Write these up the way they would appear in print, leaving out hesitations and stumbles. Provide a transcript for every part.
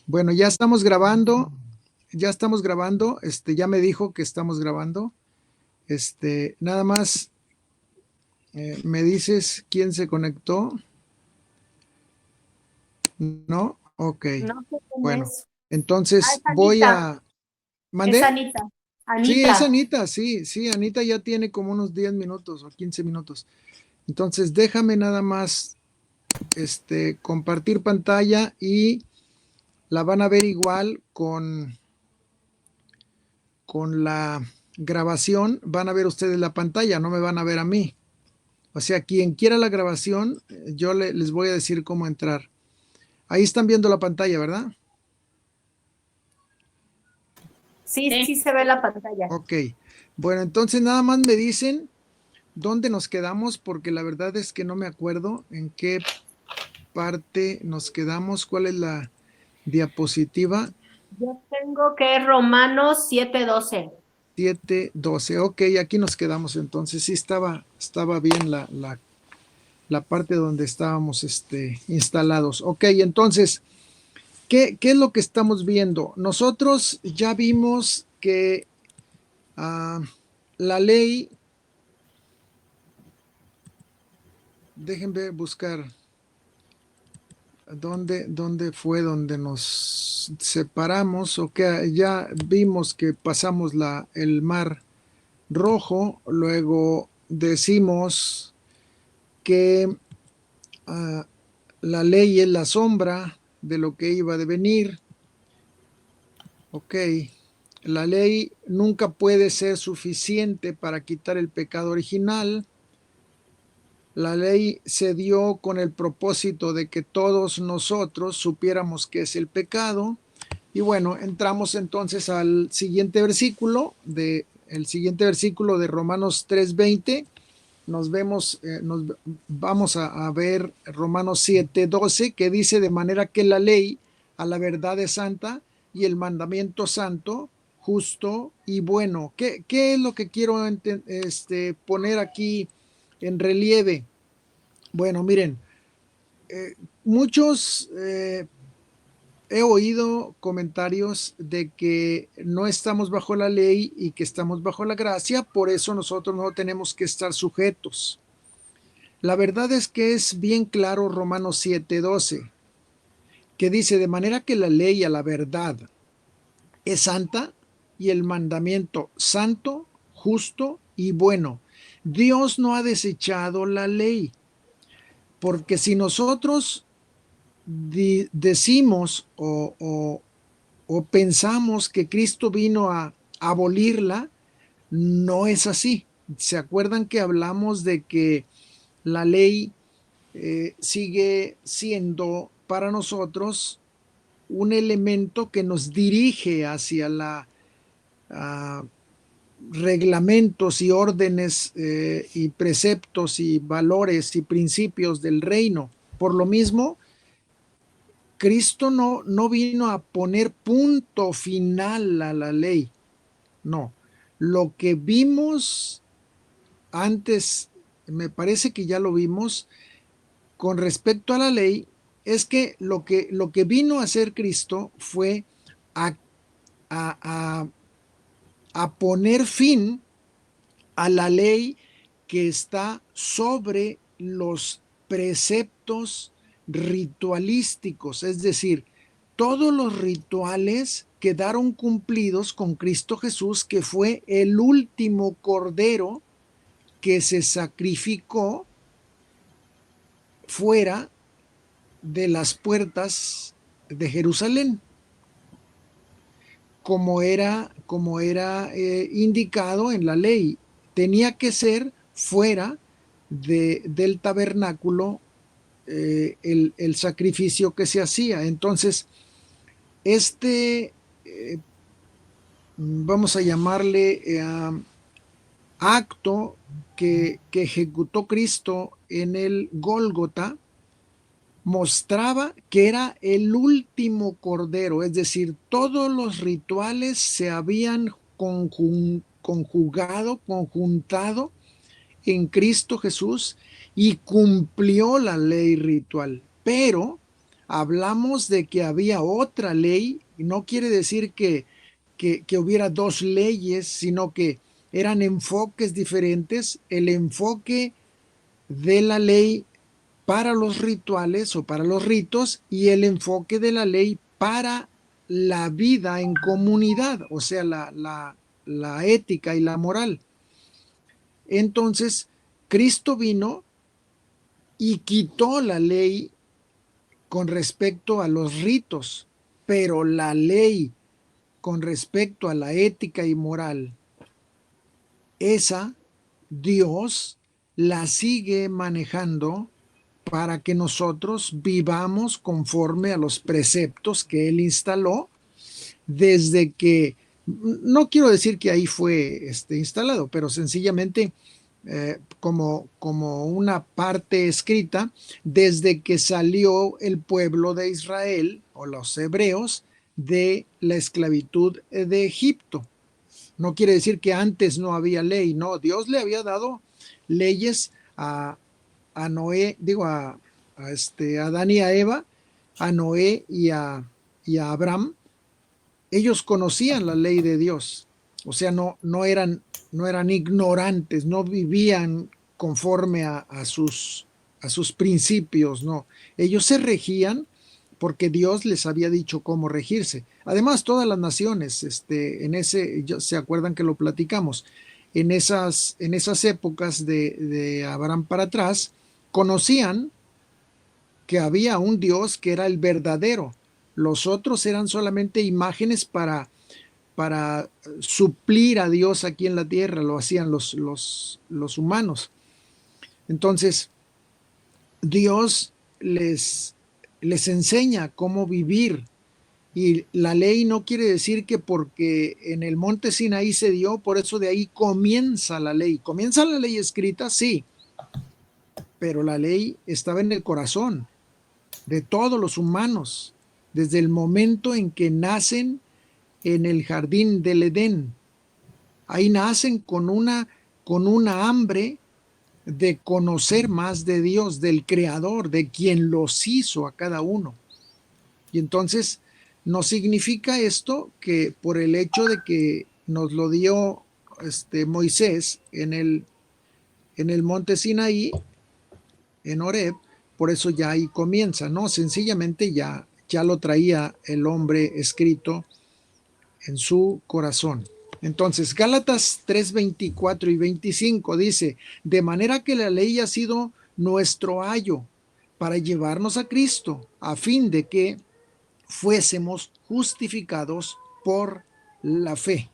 Bueno, ya estamos grabando, ya me dijo que estamos grabando. Nada más me dices quién se conectó. ¿No? Ok. No sé quién Bueno, es. Ah, entonces es voy Anita. a... Es ¿Mandé? Anita. Sí, es Anita. Anita, sí, sí, Anita ya tiene como unos 10 minutos o 15 minutos. Entonces déjame nada más compartir pantalla y la van a ver igual con la grabación, van a ver ustedes la pantalla, no me van a ver a mí. O sea, quien quiera la grabación, yo les voy a decir cómo entrar. Ahí están viendo la pantalla, ¿verdad? Sí, sí se ve la pantalla. Ok. Bueno, entonces nada más me dicen dónde nos quedamos, porque la verdad es que no me acuerdo en qué parte nos quedamos, cuál es la diapositiva. Yo tengo que Romanos 7:12. 7:12. Ok, aquí nos quedamos entonces. Sí, estaba bien la parte donde estábamos instalados. Ok, entonces, ¿qué es lo que estamos viendo? Nosotros ya vimos que la ley, déjenme buscar dónde fue donde nos separamos. Ok, ya vimos que pasamos el mar rojo, luego decimos que la ley es la sombra de lo que iba a devenir. Ok, la ley nunca puede ser suficiente para quitar el pecado original. La ley se dio con el propósito de que todos nosotros supiéramos qué es el pecado. Y bueno, entramos entonces al siguiente versículo, el siguiente versículo de Romanos 3:20. Nos vamos a ver Romanos 7:12, que dice: de manera que la ley a la verdad es santa y el mandamiento santo, justo y bueno. ¿Qué es lo que quiero poner aquí en relieve? Bueno, miren, eh, muchos he oído comentarios de que no estamos bajo la ley y que estamos bajo la gracia, por eso nosotros no tenemos que estar sujetos. La verdad es que es bien claro Romanos 7:12, que dice: de manera que la ley a la verdad es santa y el mandamiento santo, justo y bueno. Dios no ha desechado la ley, porque si nosotros decimos o pensamos que Cristo vino a abolirla, no es así. ¿Se acuerdan que hablamos de que la ley sigue siendo para nosotros un elemento que nos dirige hacia la reglamentos y órdenes y preceptos y valores y principios del reino? Por lo mismo, Cristo no vino a poner punto final a la ley, no. Lo que vimos antes, me parece que ya lo vimos, con respecto a la ley, es que lo que vino a hacer Cristo fue a, a, a, a poner fin a la ley que está sobre los preceptos ritualísticos, es decir, todos los rituales quedaron cumplidos con Cristo Jesús, que fue el último cordero que se sacrificó fuera de las puertas de Jerusalén, como era indicado en la ley. Tenía que ser fuera del tabernáculo el sacrificio que se hacía. Entonces, este, eh, vamos a llamarle acto que ejecutó Cristo en el Gólgota, mostraba que era el último cordero, es decir, todos los rituales se habían conjuntado en Cristo Jesús y cumplió la ley ritual. Pero hablamos de que había otra ley, y no quiere decir que hubiera dos leyes, sino que eran enfoques diferentes. El enfoque de la ley para los rituales o para los ritos y el enfoque de la ley para la vida en comunidad, o sea, la ética y la moral. Entonces, Cristo vino y quitó la ley con respecto a los ritos, pero la ley con respecto a la ética y moral, esa Dios la sigue manejando para que nosotros vivamos conforme a los preceptos que Él instaló desde que, no quiero decir que ahí fue instalado, pero sencillamente como una parte escrita desde que salió el pueblo de Israel o los hebreos de la esclavitud de Egipto. No quiere decir que antes no había ley, no, Dios le había dado leyes a Noé, digo a Adán y a Eva, a Noé y a Abraham. Ellos conocían la ley de Dios, o sea, no eran ignorantes, no vivían conforme a sus principios, no. Ellos se regían porque Dios les había dicho cómo regirse. Además, todas las naciones, se acuerdan que lo platicamos, en esas épocas de Abraham para atrás, conocían que había un Dios que era el verdadero. Los otros eran solamente imágenes para suplir a Dios aquí en la tierra, lo hacían los humanos. Entonces, Dios les enseña cómo vivir. Y la ley no quiere decir que porque en el monte Sinaí se dio, por eso de ahí comienza la ley. ¿Comienza la ley escrita? Sí, pero la ley estaba en el corazón de todos los humanos, desde el momento en que nacen en el jardín del Edén. Ahí nacen con una hambre de conocer más de Dios, del Creador, de quien los hizo a cada uno. Y entonces, no significa esto que por el hecho de que nos lo dio Moisés en el monte Sinaí, en Horeb, por eso ya ahí comienza, ¿no? Sencillamente ya lo traía el hombre escrito en su corazón. Entonces, Gálatas 3:24 y 25 dice, de manera que la ley ha sido nuestro ayo para llevarnos a Cristo, a fin de que fuésemos justificados por la fe.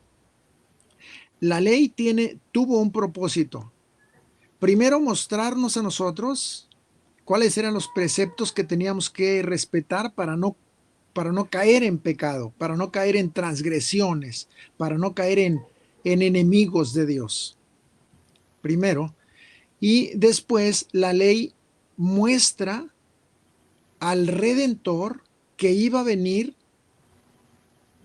La ley tuvo un propósito. Primero, mostrarnos a nosotros cuáles eran los preceptos que teníamos que respetar para no caer en pecado, para no caer en transgresiones, para no caer en enemigos de Dios. Primero. Y después la ley muestra al Redentor que iba a venir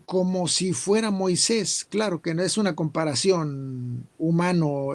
como si fuera Moisés. Claro que no es una comparación humano,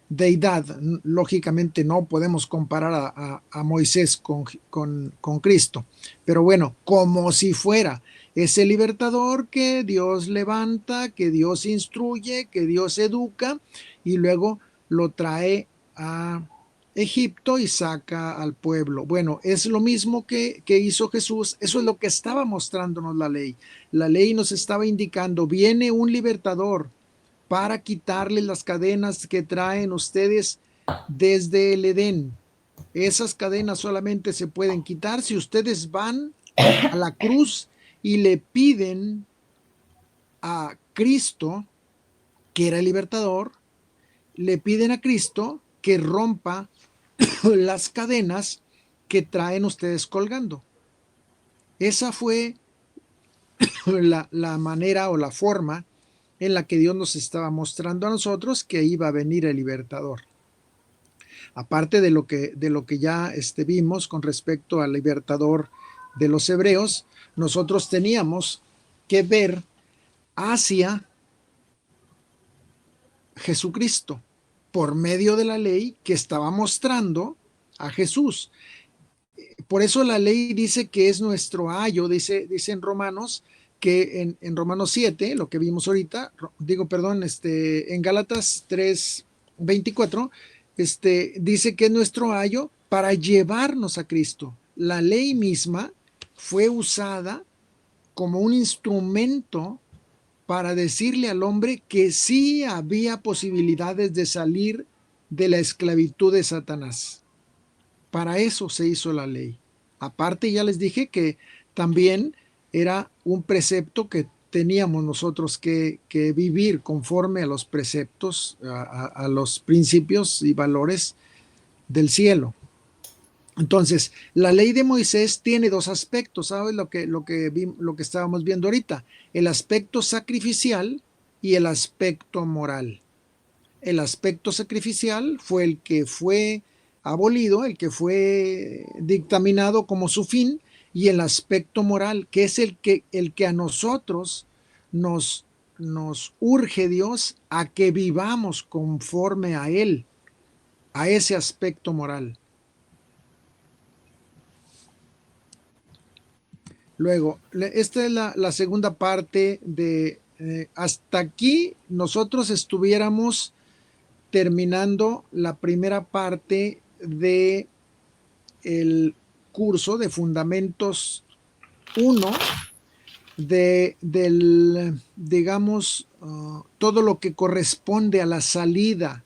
deidad. Lógicamente no podemos comparar a Moisés con Cristo. Pero bueno, como si fuera ese libertador que Dios levanta, que Dios instruye, que Dios educa y luego lo trae a Egipto y saca al pueblo. Bueno, es lo mismo que hizo Jesús. Eso es lo que estaba mostrándonos la ley. La ley nos estaba indicando, viene un libertador para quitarle las cadenas que traen ustedes desde el Edén. Esas cadenas solamente se pueden quitar si ustedes van a la cruz y le piden a Cristo, que era el libertador, le piden a Cristo que rompa las cadenas que traen ustedes colgando. Esa fue la manera o la forma en la que Dios nos estaba mostrando a nosotros que iba a venir el libertador. Aparte de lo que ya vimos con respecto al libertador de los hebreos, nosotros teníamos que ver hacia Jesucristo por medio de la ley que estaba mostrando a Jesús. por eso la ley dice que es nuestro ayo, dice en Romanos, que en Romanos 7, lo que vimos ahorita, en Gálatas 3:24, dice que es nuestro ayo para llevarnos a Cristo. La ley misma fue usada como un instrumento para decirle al hombre que sí había posibilidades de salir de la esclavitud de Satanás. Para eso se hizo la ley. Aparte, ya les dije que también era un precepto que teníamos nosotros que vivir conforme a los preceptos, a los principios y valores del cielo. Entonces, la ley de Moisés tiene dos aspectos, ¿sabes? Lo que estábamos viendo ahorita, el aspecto sacrificial y el aspecto moral. El aspecto sacrificial fue el que fue abolido, el que fue dictaminado como su fin, y el aspecto moral, que es el que a nosotros nos urge Dios a que vivamos conforme a Él, a ese aspecto moral. Luego, esta es la segunda parte de, hasta aquí nosotros estuviéramos terminando la primera parte de el curso de Fundamentos 1 digamos, todo lo que corresponde a la salida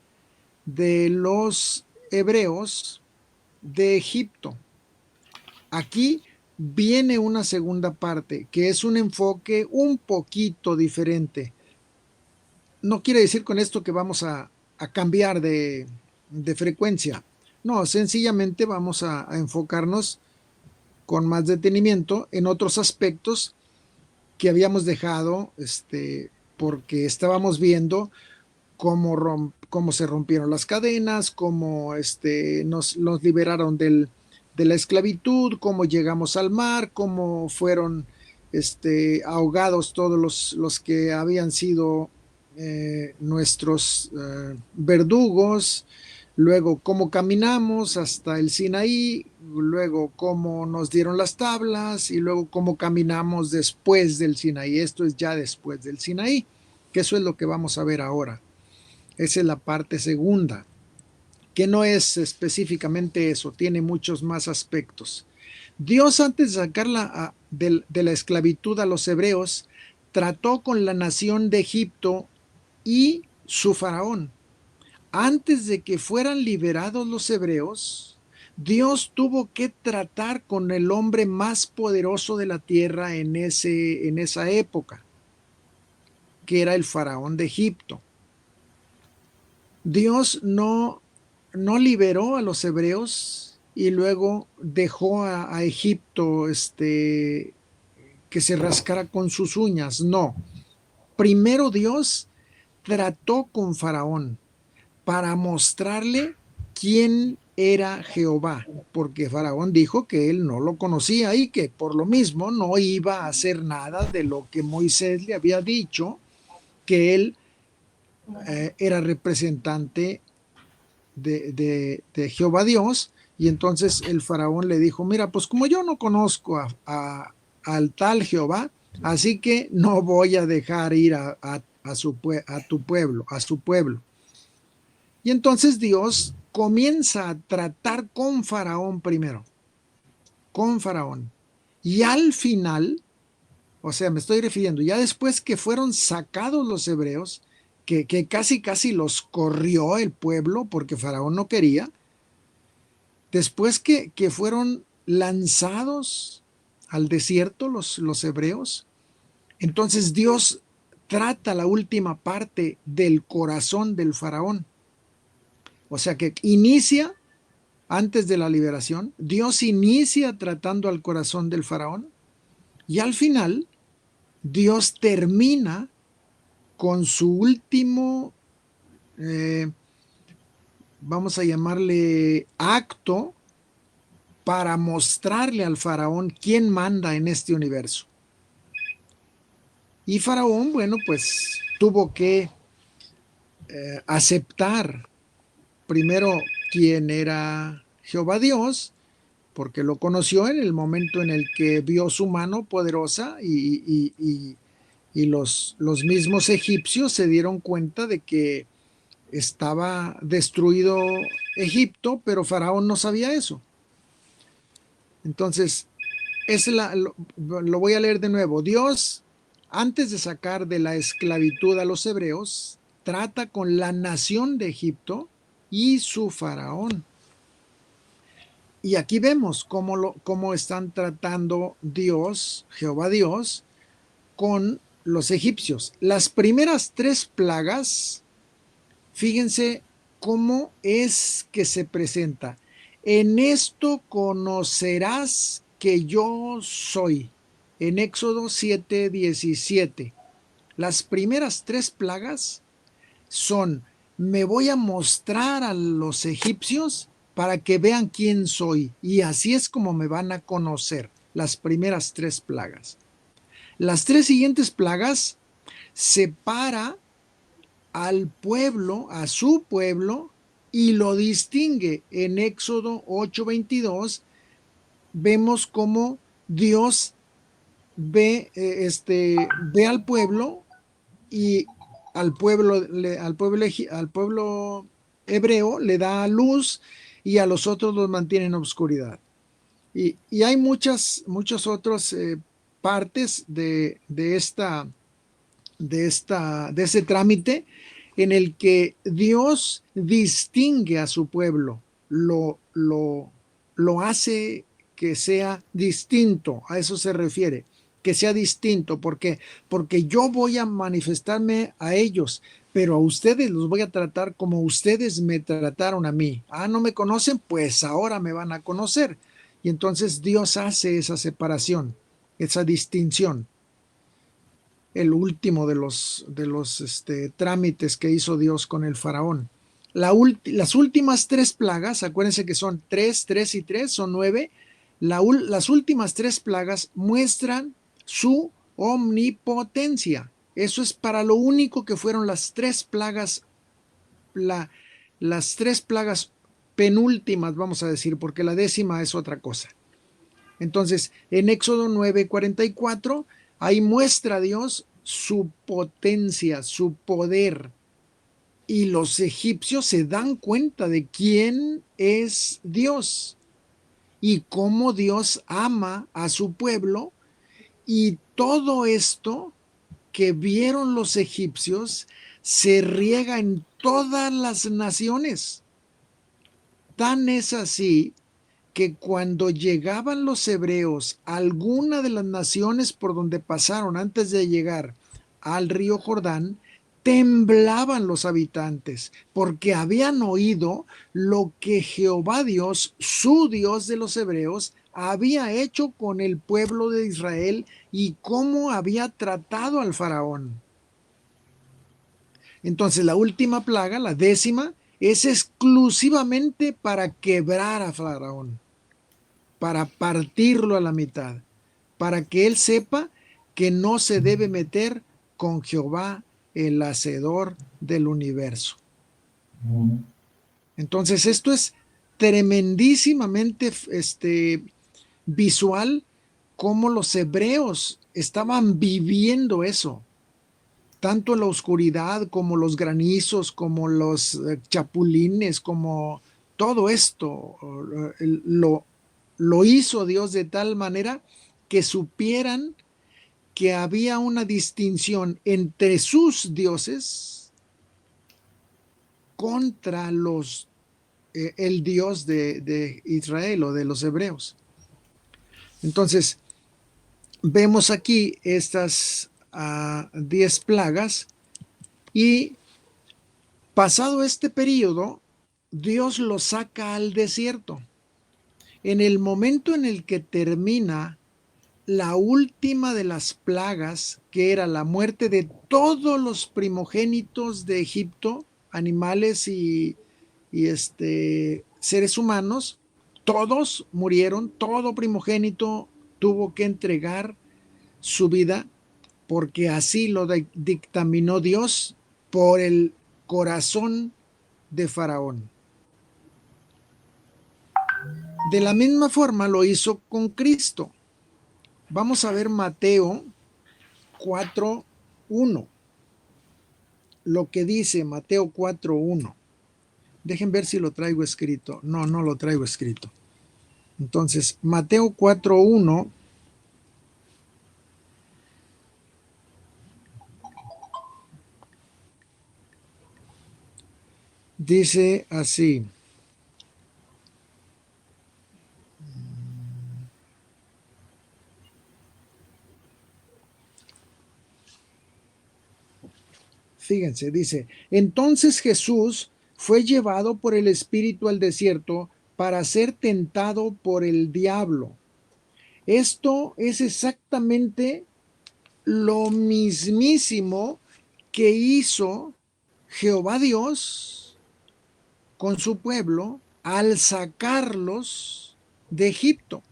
de los hebreos de Egipto. Aquí viene una segunda parte, que es un enfoque un poquito diferente. No quiere decir con esto que vamos a cambiar de frecuencia. No, sencillamente vamos a enfocarnos con más detenimiento en otros aspectos que habíamos dejado, porque estábamos viendo cómo se rompieron las cadenas, cómo nos liberaron de la esclavitud, cómo llegamos al mar, cómo fueron ahogados todos los que habían sido nuestros verdugos, luego cómo caminamos hasta el Sinaí, luego cómo nos dieron las tablas y luego cómo caminamos después del Sinaí. Esto es ya después del Sinaí, que eso es lo que vamos a ver ahora. Esa es la parte segunda, que no es específicamente eso, tiene muchos más aspectos. Dios, antes de sacarla de la esclavitud a los hebreos, trató con la nación de Egipto y su faraón. Antes de que fueran liberados los hebreos, Dios tuvo que tratar con el hombre más poderoso de la tierra en esa época, que era el faraón de Egipto. Dios no liberó a los hebreos y luego dejó a Egipto que se rascara con sus uñas. No. Primero Dios trató con Faraón para mostrarle quién era Jehová, porque Faraón dijo que él no lo conocía y que por lo mismo no iba a hacer nada de lo que Moisés le había dicho, que él era representante de Jehová Dios. Y entonces el faraón le dijo, mira, pues como yo no conozco al tal Jehová, así que no voy a dejar ir a tu pueblo, a su pueblo. Y entonces Dios comienza a tratar con Faraón primero, con Faraón. Y al final, o sea, me estoy refiriendo, ya después que fueron sacados los hebreos, que casi los corrió el pueblo porque Faraón no quería, después que fueron lanzados al desierto los hebreos, entonces Dios trata la última parte del corazón del faraón. O sea que inicia, antes de la liberación, Dios inicia tratando al corazón del faraón y al final Dios termina con su último, vamos a llamarle acto, para mostrarle al faraón quién manda en este universo. Y Faraón, bueno, pues tuvo que aceptar primero quién era Jehová Dios porque lo conoció en el momento en el que vio su mano poderosa y los mismos egipcios se dieron cuenta de que estaba destruido Egipto, pero Faraón no sabía eso. Entonces, lo voy a leer de nuevo. Dios, antes de sacar de la esclavitud a los hebreos, trata con la nación de Egipto y su faraón. Y aquí vemos cómo están tratando Dios, Jehová Dios, con los egipcios. Las primeras 3 plagas, fíjense cómo es que se presenta. En esto conocerás que yo soy. En Éxodo 7:17. Las primeras 3 plagas son: me voy a mostrar a los egipcios para que vean quién soy. Y así es como me van a conocer. Las primeras 3 plagas. Las 3 siguientes plagas separa al pueblo, a su pueblo, y lo distingue. En Éxodo 8:22 vemos cómo Dios ve al pueblo, y al pueblo hebreo le da luz, y a los otros los mantiene en obscuridad. Y hay muchas otras partes de ese trámite en el que Dios distingue a su pueblo, lo hace que sea distinto. A eso se refiere, que sea distinto. Porque yo voy a manifestarme a ellos, pero a ustedes los voy a tratar como ustedes me trataron a mí. No me conocen, pues ahora me van a conocer. Y entonces Dios hace esa separación, esa distinción. El último de los trámites que hizo Dios con el faraón. Las últimas 3 plagas, acuérdense que son 3, 3 y 3, son 9. Las últimas 3 plagas muestran su omnipotencia. Eso es para lo único que fueron las 3 plagas, las 3 plagas penúltimas, vamos a decir, porque la 10ª es otra cosa. Entonces, en Éxodo 9:44, ahí muestra Dios su potencia, su poder. Y los egipcios se dan cuenta de quién es Dios y cómo Dios ama a su pueblo. Y todo esto que vieron los egipcios se riega en todas las naciones. Tan es así que cuando llegaban los hebreos a alguna de las naciones por donde pasaron antes de llegar al río Jordán, temblaban los habitantes, porque habían oído lo que Jehová Dios, su Dios de los hebreos, había hecho con el pueblo de Israel y cómo había tratado al faraón. Entonces la última plaga, la 10ª, es exclusivamente para quebrar a faraón, para partirlo a la mitad, para que él sepa que no se debe meter con Jehová, el hacedor del universo. Entonces esto es tremendísimamente visual, cómo los hebreos estaban viviendo eso, tanto la oscuridad como los granizos, como los chapulines, como todo esto lo hizo Dios de tal manera que supieran que había una distinción entre sus dioses contra el Dios de Israel o de los hebreos. Entonces, vemos aquí estas 10 plagas, y pasado este periodo, Dios los saca al desierto. En el momento en el que termina la última de las plagas, que era la muerte de todos los primogénitos de Egipto, animales y seres humanos, todos murieron, todo primogénito tuvo que entregar su vida, porque así lo dictaminó Dios por el corazón de Faraón. De la misma forma lo hizo con Cristo. Vamos a ver Mateo 4:1. Lo que dice Mateo 4:1. Dejen ver si lo traigo escrito. No, no lo traigo escrito. Entonces, Mateo 4:1 dice así. Fíjense, dice, entonces Jesús fue llevado por el Espíritu al desierto para ser tentado por el diablo. Esto es exactamente lo mismísimo que hizo Jehová Dios con su pueblo al sacarlos de Egipto.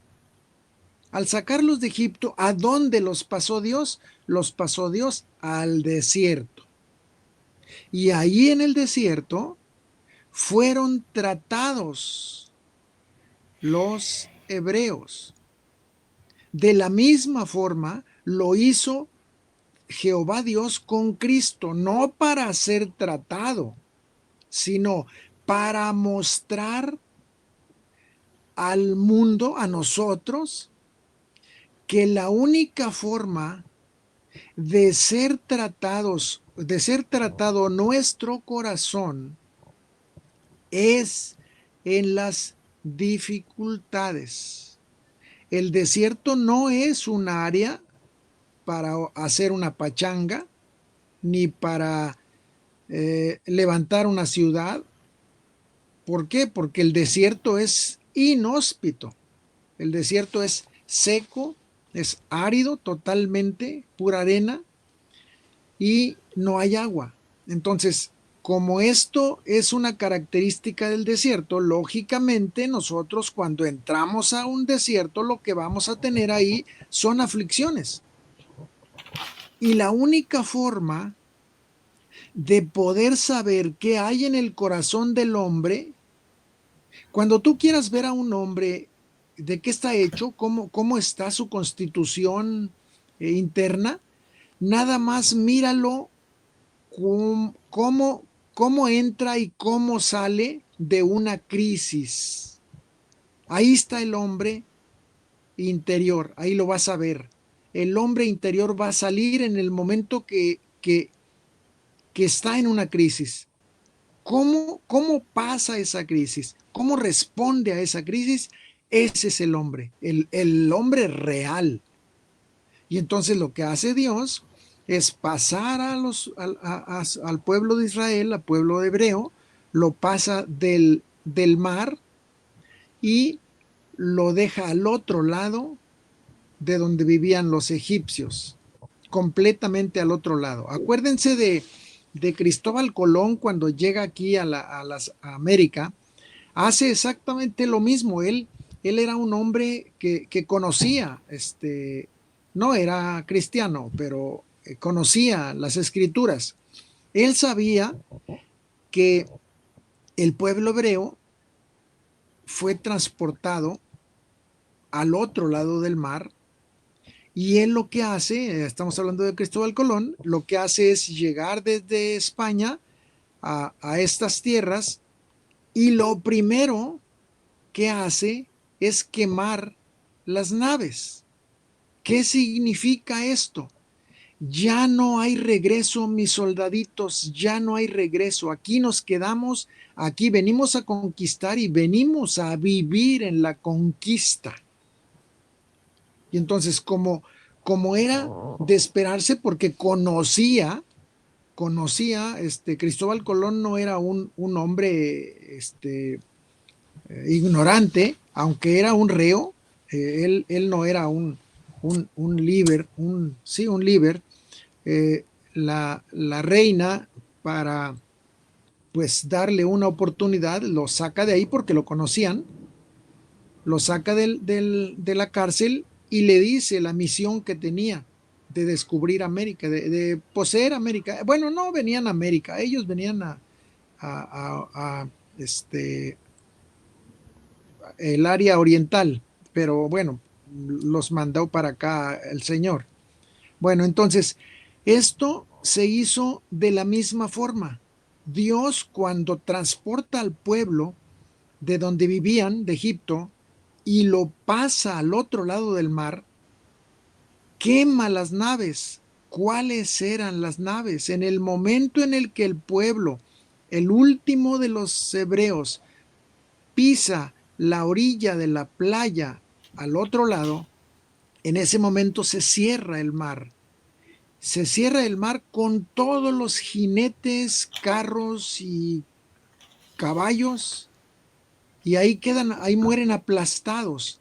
Al sacarlos de Egipto, ¿a dónde los pasó Dios? Los pasó Dios al desierto. Y ahí en el desierto fueron tratados los hebreos. De la misma forma lo hizo Jehová Dios con Cristo, no para ser tratado, sino para mostrar al mundo, a nosotros, que la única forma de ser tratados, de ser tratado nuestro corazón es en las dificultades. El desierto no es un área para hacer una pachanga, ni para levantar una ciudad. ¿Por qué? Porque el desierto es inhóspito. El desierto es seco, es árido totalmente, pura arena, y no hay agua. Entonces, como esto es una característica del desierto, lógicamente nosotros cuando entramos a un desierto lo que vamos a tener ahí son aflicciones. Y la única forma de poder saber qué hay en el corazón del hombre, cuando tú quieras ver a un hombre de qué está hecho, cómo está su constitución interna, nada más míralo cómo entra y cómo sale de una crisis. Ahí está el hombre interior, ahí lo vas a ver. El hombre interior va a salir en el momento que está en una crisis. ¿Cómo pasa esa crisis? ¿Cómo responde a esa crisis? Ese es el hombre, el hombre real. Y entonces lo que hace Dios es pasar al pueblo de Israel, al pueblo hebreo, lo pasa del mar y lo deja al otro lado de donde vivían los egipcios, completamente al otro lado. Acuérdense de Cristóbal Colón cuando llega aquí a América, hace exactamente lo mismo. Él era un hombre que conocía, no era cristiano, pero conocía las escrituras. Él sabía que el pueblo hebreo fue transportado al otro lado del mar y él lo que hace, estamos hablando de Cristóbal Colón, lo que hace es llegar desde España a estas tierras y lo primero que hace es quemar las naves. ¿Qué significa esto? Ya no hay regreso, mis soldaditos, ya no hay regreso. Aquí nos quedamos, aquí venimos a conquistar y venimos a vivir en la conquista. Y entonces, como era de esperarse, porque conocía, Cristóbal Colón no era un hombre ignorante, aunque era un reo, él no era un líder, sí, un líder. La reina, para pues darle una oportunidad, lo saca de ahí porque lo conocían, lo saca de la cárcel y le dice la misión que tenía de descubrir América, de poseer América. Bueno, no venían a América, ellos venían a el área oriental, pero bueno, los mandó para acá el Señor. Bueno, entonces, esto se hizo de la misma forma. Dios, cuando transporta al pueblo de donde vivían, de Egipto, y lo pasa al otro lado del mar, quema las naves. ¿Cuáles eran las naves? En el momento en el que el pueblo, el último de los hebreos, pisa la orilla de la playa al otro lado, en ese momento se cierra el mar. Se cierra el mar con todos los jinetes, carros y caballos, y ahí quedan, ahí mueren aplastados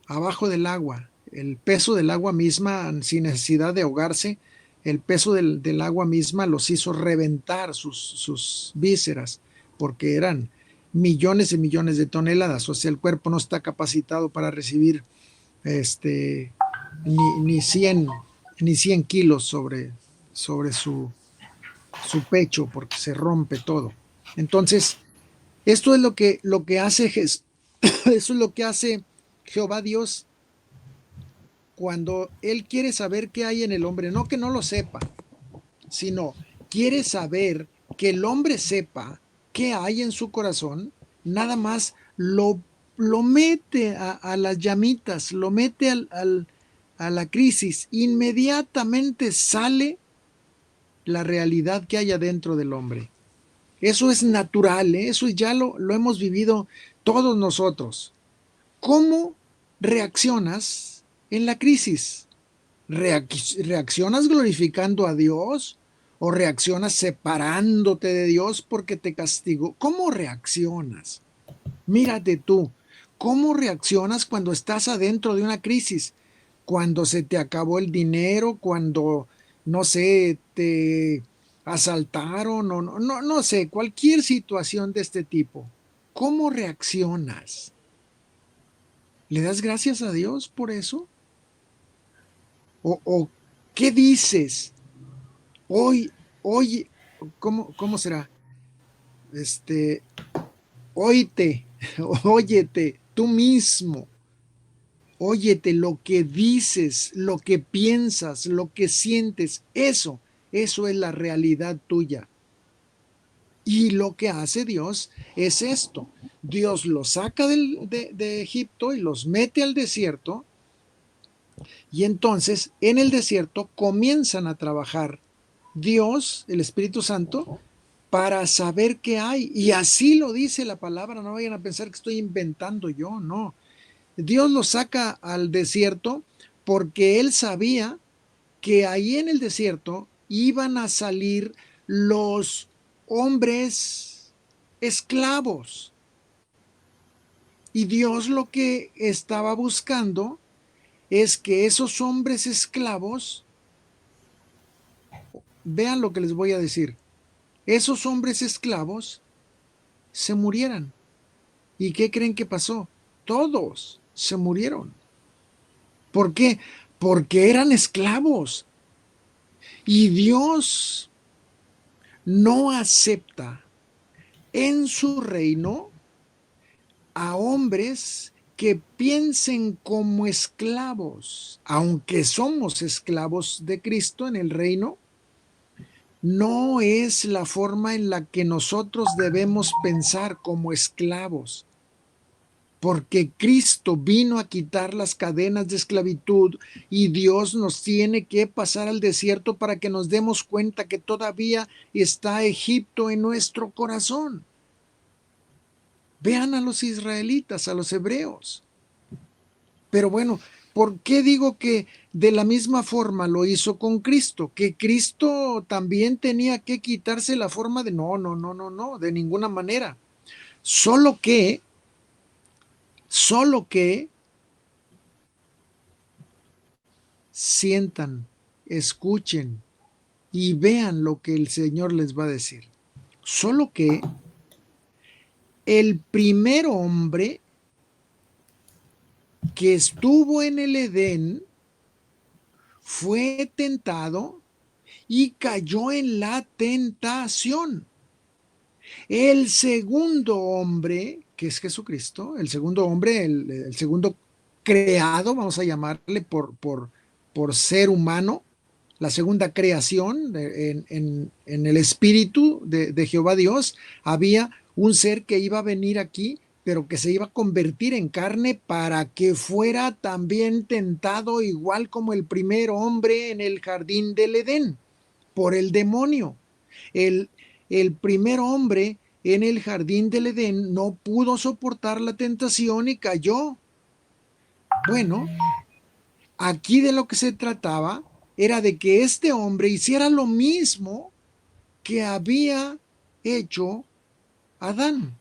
abajo del agua. El peso del agua misma, sin necesidad de ahogarse, el peso del agua misma los hizo reventar sus vísceras, porque eran millones y millones de toneladas. O sea, el cuerpo no está capacitado para recibir este, ni 100, ni 100 kilos sobre su pecho, porque se rompe todo. Entonces, esto es lo que hace, eso es lo que hace Jehová Dios cuando Él quiere saber qué hay en el hombre, no que no lo sepa, sino quiere saber que el hombre sepa qué hay en su corazón, nada más lo mete a las llamitas, lo mete a la crisis, inmediatamente sale la realidad que hay adentro del hombre. Eso es natural, ¿eh? Eso ya lo hemos vivido todos nosotros. ¿Cómo reaccionas en la crisis? ¿Reaccionas glorificando a Dios o reaccionas separándote de Dios porque te castigó? ¿Cómo reaccionas? Mírate tú, ¿cómo reaccionas cuando estás adentro de una crisis? Cuando se te acabó el dinero, cuando, no sé, te asaltaron o no sé, cualquier situación de este tipo. ¿Cómo reaccionas? ¿Le das gracias a Dios por eso? ¿O qué dices? Hoy, hoy, ¿cómo será? Este, óyete, óyete, tú mismo. Óyete lo que dices, lo que piensas, lo que sientes, eso es la realidad tuya. Y lo que hace Dios es esto. Dios los saca de Egipto y los mete al desierto. Y entonces en el desierto comienzan a trabajar Dios, el Espíritu Santo, para saber qué hay. Y así lo dice la palabra. No vayan a pensar que estoy inventando yo, no. Dios los saca al desierto porque Él sabía que ahí en el desierto iban a salir los hombres esclavos. Y Dios lo que estaba buscando es que esos hombres esclavos, vean lo que les voy a decir, esos hombres esclavos se murieran. ¿Y qué creen que pasó? Todos se murieron. ¿Por qué? Porque eran esclavos. Y Dios no acepta en su reino a hombres que piensen como esclavos. Aunque somos esclavos de Cristo en el reino, no es la forma en la que nosotros debemos pensar como esclavos, porque Cristo vino a quitar las cadenas de esclavitud y Dios nos tiene que pasar al desierto para que nos demos cuenta que todavía está Egipto en nuestro corazón. Vean a los israelitas, a los hebreos. Pero bueno, ¿por qué digo que de la misma forma lo hizo con Cristo? Que Cristo también tenía que quitarse la forma de no, de ninguna manera. Solo que sientan, escuchen y vean lo que el Señor les va a decir. Solo que el primer hombre que estuvo en el Edén fue tentado y cayó en la tentación. El segundo hombre que es Jesucristo, el segundo hombre, el segundo creado, vamos a llamarle por ser humano, la segunda creación en el espíritu de Jehová Dios, había un ser que iba a venir aquí, pero que se iba a convertir en carne para que fuera también tentado igual como el primer hombre en el jardín del Edén, por el demonio. El, el primer hombre en el jardín del Edén no pudo soportar la tentación y cayó. Bueno, aquí de lo que se trataba era de que este hombre hiciera lo mismo que había hecho Adán,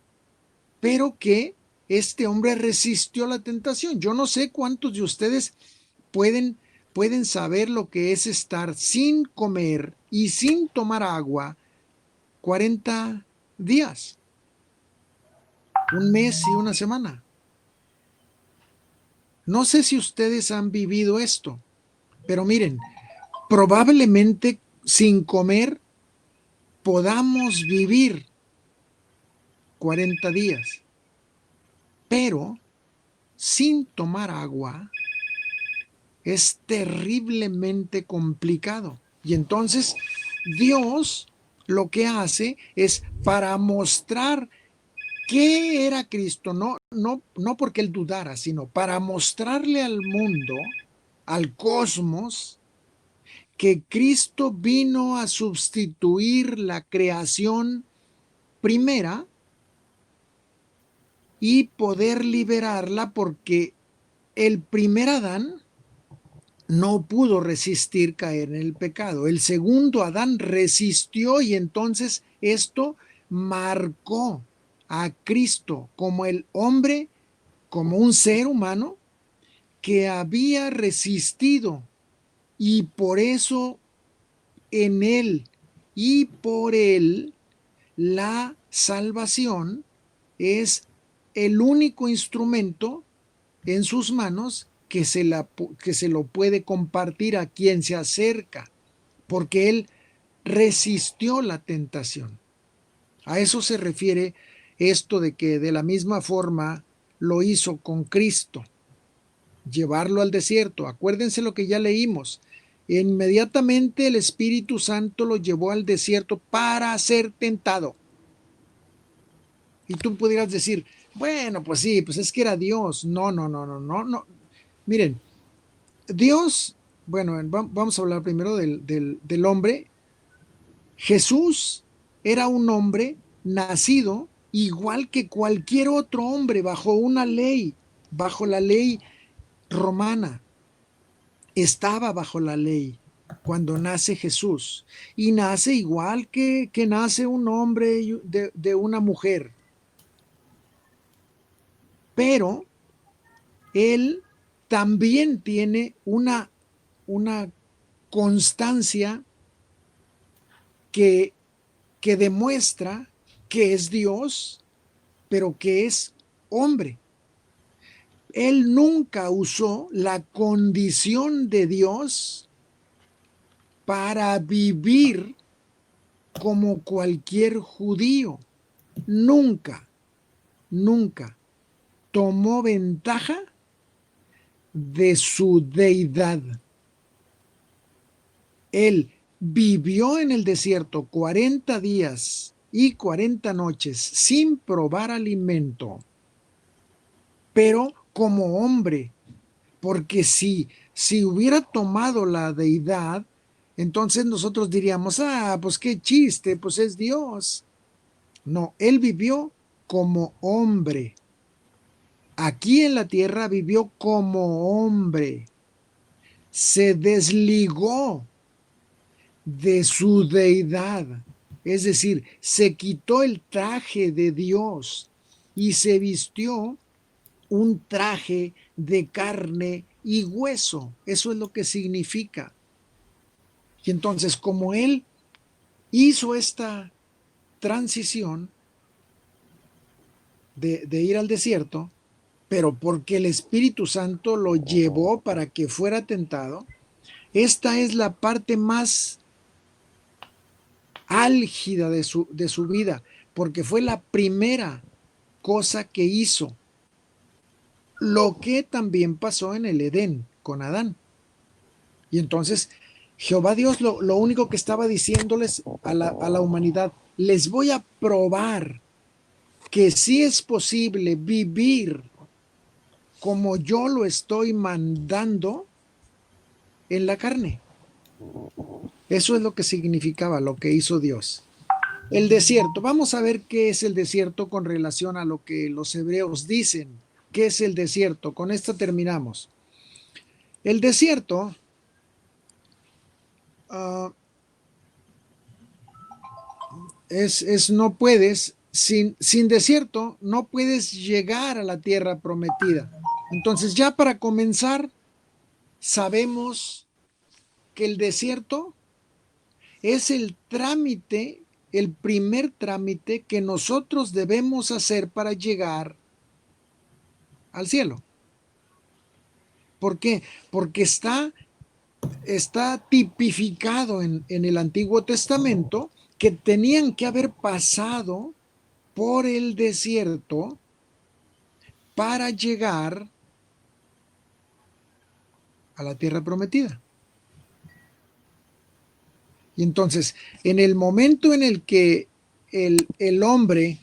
pero que este hombre resistió la tentación. Yo no sé cuántos de ustedes pueden saber lo que es estar sin comer y sin tomar agua 40 días, un mes y una semana. No sé si ustedes han vivido esto, pero miren, probablemente sin comer podamos vivir 40 días, pero sin tomar agua es terriblemente complicado. Y entonces Dios lo que hace es para mostrar qué era Cristo, no porque él dudara, sino para mostrarle al mundo, al cosmos, que Cristo vino a sustituir la creación primera y poder liberarla, porque el primer Adán no pudo resistir caer en el pecado. El segundo Adán resistió, y entonces esto marcó a Cristo como el hombre, como un ser humano que había resistido, y por eso en él y por él la salvación es el único instrumento en sus manos que se lo puede compartir a quien se acerca, porque él resistió la tentación. A eso se refiere esto de que de la misma forma lo hizo con Cristo, llevarlo al desierto. Acuérdense lo que ya leímos. Inmediatamente el Espíritu Santo lo llevó al desierto para ser tentado. Y tú pudieras decir, bueno, pues sí, pues es que era Dios. No, no, no, no, no, no. Miren, Dios, bueno, vamos a hablar primero del hombre. Jesús era un hombre nacido igual que cualquier otro hombre bajo una ley, bajo la ley romana. Estaba bajo la ley cuando nace Jesús, y nace igual que nace un hombre de una mujer. Pero él también tiene una constancia que, que demuestra que es Dios, pero que es hombre. Él nunca usó la condición de Dios para vivir como cualquier judío. Nunca, nunca tomó ventaja de su deidad. Él vivió en el desierto 40 días y 40 noches sin probar alimento, pero como hombre, porque si hubiera tomado la deidad, entonces nosotros diríamos, pues qué chiste, pues es Dios. No, él vivió como hombre. Aquí en la tierra vivió como hombre. Se desligó de su deidad. Es decir, se quitó el traje de Dios y se vistió un traje de carne y hueso. Eso es lo que significa. Y entonces, como él hizo esta transición de ir al desierto, pero porque el Espíritu Santo lo llevó para que fuera tentado, esta es la parte más álgida de su vida, porque fue la primera cosa que hizo, lo que también pasó en el Edén con Adán. Y entonces Jehová Dios lo único que estaba diciéndoles a la humanidad, les voy a probar que sí es posible vivir como yo lo estoy mandando en la carne. Eso es lo que significaba lo que hizo Dios. El desierto. Vamos a ver qué es el desierto con relación a lo que los hebreos dicen. ¿Qué es el desierto? Con esto terminamos. El desierto no puedes, sin desierto, no puedes llegar a la tierra prometida. Entonces, ya para comenzar, sabemos que el desierto es el trámite, el primer trámite que nosotros debemos hacer para llegar al cielo. ¿Por qué? Porque está tipificado en el Antiguo Testamento que tenían que haber pasado por el desierto para llegar a la tierra prometida. Y entonces, en el momento en el que el hombre,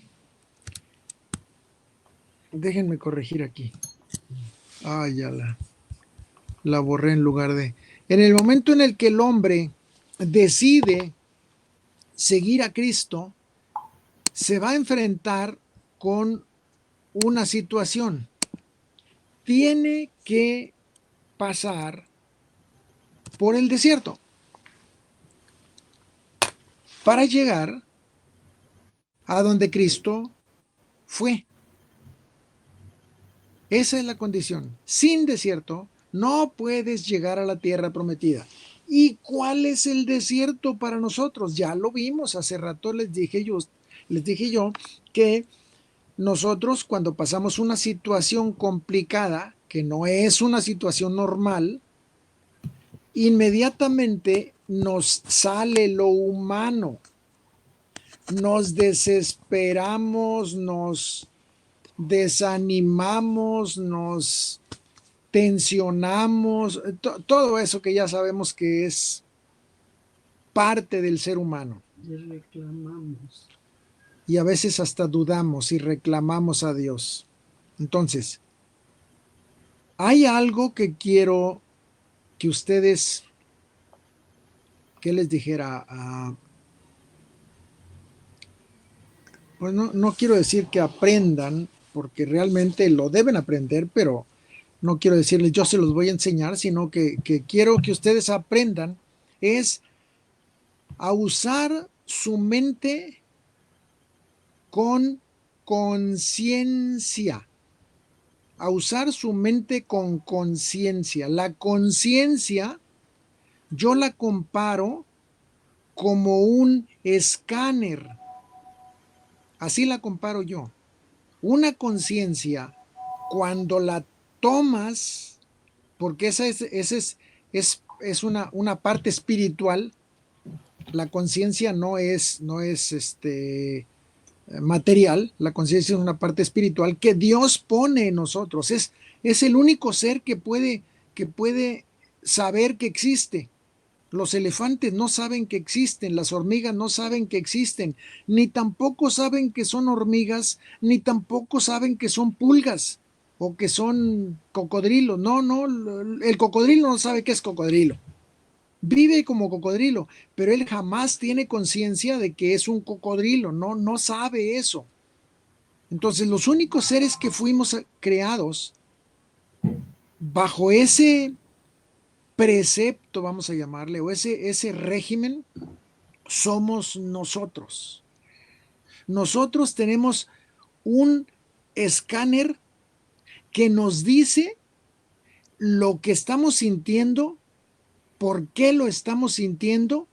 déjenme corregir aquí, ya la borré en lugar de, en el momento en el que el hombre decide seguir a Cristo, se va a enfrentar con una situación. Tiene que pasar por el desierto para llegar a donde Cristo fue. Esa es la condición. Sin desierto no puedes llegar a la tierra prometida. ¿Y cuál es el desierto para nosotros? Ya lo vimos hace rato, les dije yo que nosotros cuando pasamos una situación complicada, que no es una situación normal, inmediatamente nos sale lo humano. Nos desesperamos, nos desanimamos, nos tensionamos, todo eso que ya sabemos que es parte del ser humano. Y reclamamos. Y a veces hasta dudamos y reclamamos a Dios. Entonces, hay algo que quiero que ustedes, ¿qué les dijera? Pues no quiero decir que aprendan, porque realmente lo deben aprender, pero no quiero decirles yo se los voy a enseñar, sino que quiero que ustedes aprendan es a usar su mente con conciencia, a usar su mente con conciencia. La conciencia yo la comparo como un escáner, así la comparo yo. Una conciencia, cuando la tomas, porque esa es una parte espiritual, la conciencia no es material, la conciencia es una parte espiritual que Dios pone en nosotros, es el único ser que puede saber que existe. Los elefantes no saben que existen, las hormigas no saben que existen, ni tampoco saben que son hormigas, ni tampoco saben que son pulgas o que son cocodrilos. No, el cocodrilo no sabe qué es cocodrilo. Vive como cocodrilo, pero él jamás tiene conciencia de que es un cocodrilo, no sabe eso. Entonces, los únicos seres que fuimos creados bajo ese precepto, vamos a llamarle, o ese régimen, somos nosotros. Nosotros tenemos un escáner que nos dice lo que estamos sintiendo, por qué lo estamos sintiendo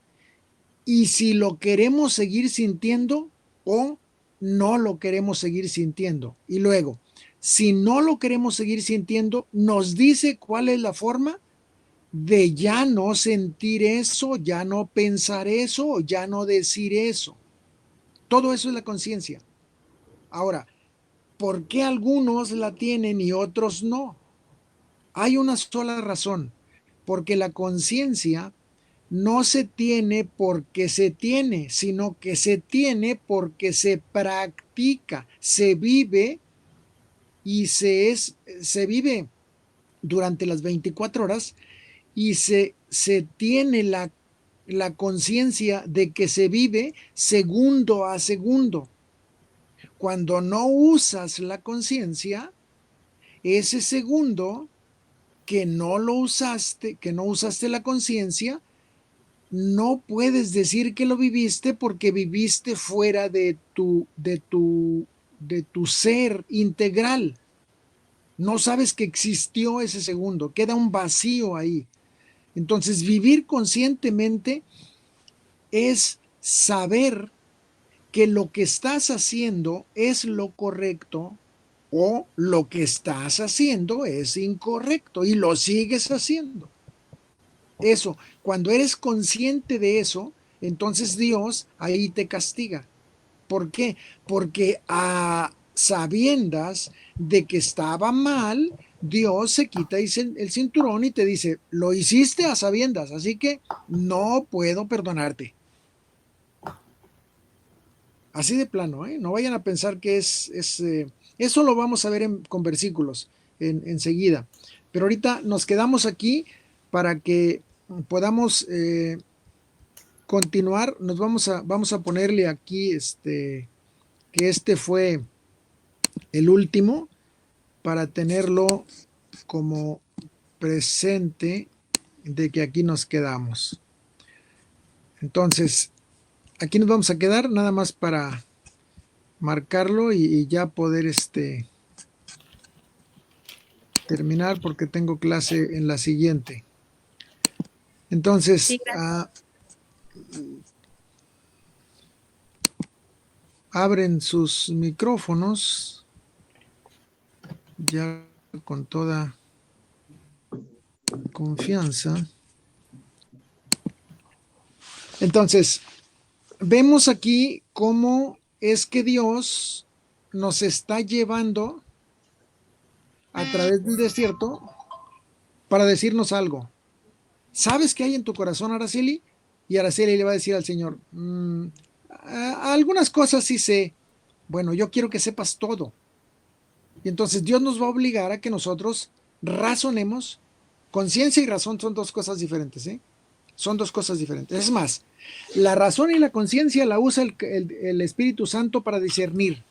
y si lo queremos seguir sintiendo o no lo queremos seguir sintiendo. Y luego, si no lo queremos seguir sintiendo, nos dice cuál es la forma de ya no sentir eso, ya no pensar eso, ya no decir eso. Todo eso es la conciencia. Ahora, ¿por qué algunos la tienen y otros no? Hay una sola razón, porque la conciencia no se tiene porque se tiene, sino que se tiene porque se practica, se vive y se vive durante las 24 horas y se tiene la conciencia de que se vive segundo a segundo. Cuando no usas la conciencia, ese segundo que no lo usaste, que no usaste la conciencia, no puedes decir que lo viviste porque viviste fuera de tu ser integral. No sabes que existió ese segundo, queda un vacío ahí. Entonces, vivir conscientemente es saber que lo que estás haciendo es lo correcto o lo que estás haciendo es incorrecto y lo sigues haciendo. Eso, cuando eres consciente de eso, entonces Dios ahí te castiga. ¿Por qué? Porque a sabiendas de que estaba mal, Dios se quita el cinturón y te dice, lo hiciste a sabiendas, así que no puedo perdonarte. Así de plano, ¿eh? No vayan a pensar que eso lo vamos a ver con versículos enseguida. Pero ahorita nos quedamos aquí para que podamos continuar. Vamos a ponerle aquí que este fue el último para tenerlo como presente de que aquí nos quedamos. Entonces, aquí nos vamos a quedar nada más para marcarlo y ya poder terminar porque tengo clase en la siguiente. Entonces, Sí, abren sus micrófonos ya con toda confianza. Entonces, vemos aquí cómo es que Dios nos está llevando a través del desierto para decirnos algo. ¿Sabes qué hay en tu corazón, Araceli? Y Araceli le va a decir al Señor, algunas cosas sí sé. Bueno, yo quiero que sepas todo. Y entonces Dios nos va a obligar a que nosotros razonemos. Conciencia y razón son dos cosas diferentes, ¿eh? Son dos cosas diferentes. Es más, la razón y la conciencia la usa el Espíritu Santo para discernir.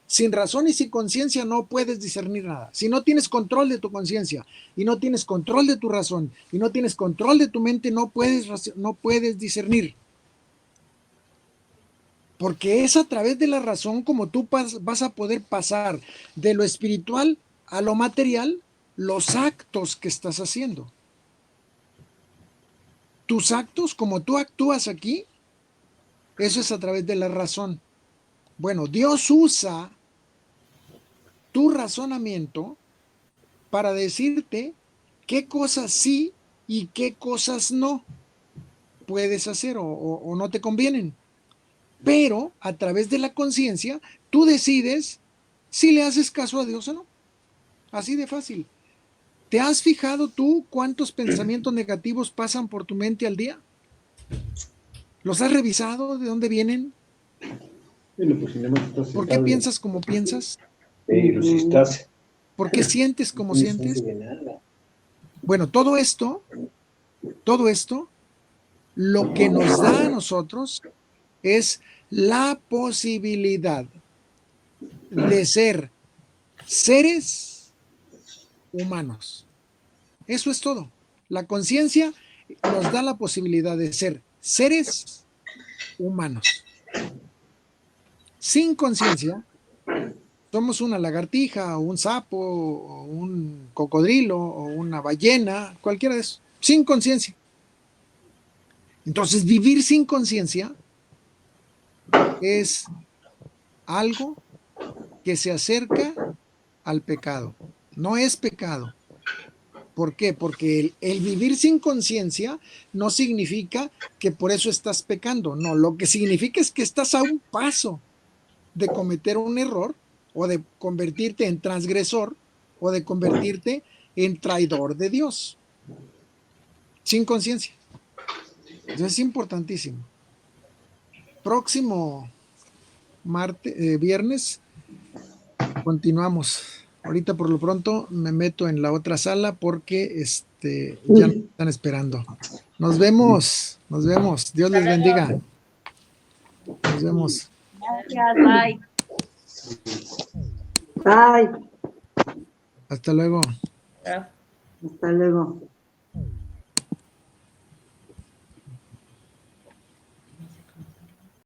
Sin razón y sin conciencia no puedes discernir nada. Si no tienes control de tu conciencia y no tienes control de tu razón y no tienes control de tu mente, no puedes discernir. Porque es a través de la razón como tú vas a poder pasar de lo espiritual a lo material los actos que estás haciendo. Tus actos, como tú actúas aquí, eso es a través de la razón. Bueno, Dios usa tu razonamiento para decirte qué cosas sí y qué cosas no puedes hacer o no te convienen. Pero a través de la conciencia, tú decides si le haces caso a Dios o no. Así de fácil. ¿Te has fijado tú cuántos pensamientos negativos pasan por tu mente al día? ¿Los has revisado? ¿De dónde vienen? ¿Por qué piensas como piensas? ¿Por qué sientes como sientes? Bueno, todo esto, lo que nos da a nosotros es la posibilidad de ser seres humanos. Eso es todo. La conciencia nos da la posibilidad de ser seres humanos. Sin conciencia, somos una lagartija, o un sapo, o un cocodrilo, o una ballena, cualquiera de esos. Sin conciencia. Entonces, vivir sin conciencia es algo que se acerca al pecado. No es pecado. ¿Por qué? Porque el vivir sin conciencia no significa que por eso estás pecando. No, lo que significa es que estás a un paso de cometer un error o de convertirte en transgresor, o de convertirte en traidor de Dios, sin conciencia. Eso es importantísimo. Próximo viernes, continuamos. Ahorita por lo pronto me meto en la otra sala porque ya nos están esperando. Nos vemos. Dios les bendiga. Nos vemos. Gracias, bye. Bye. Hasta luego. Hasta luego.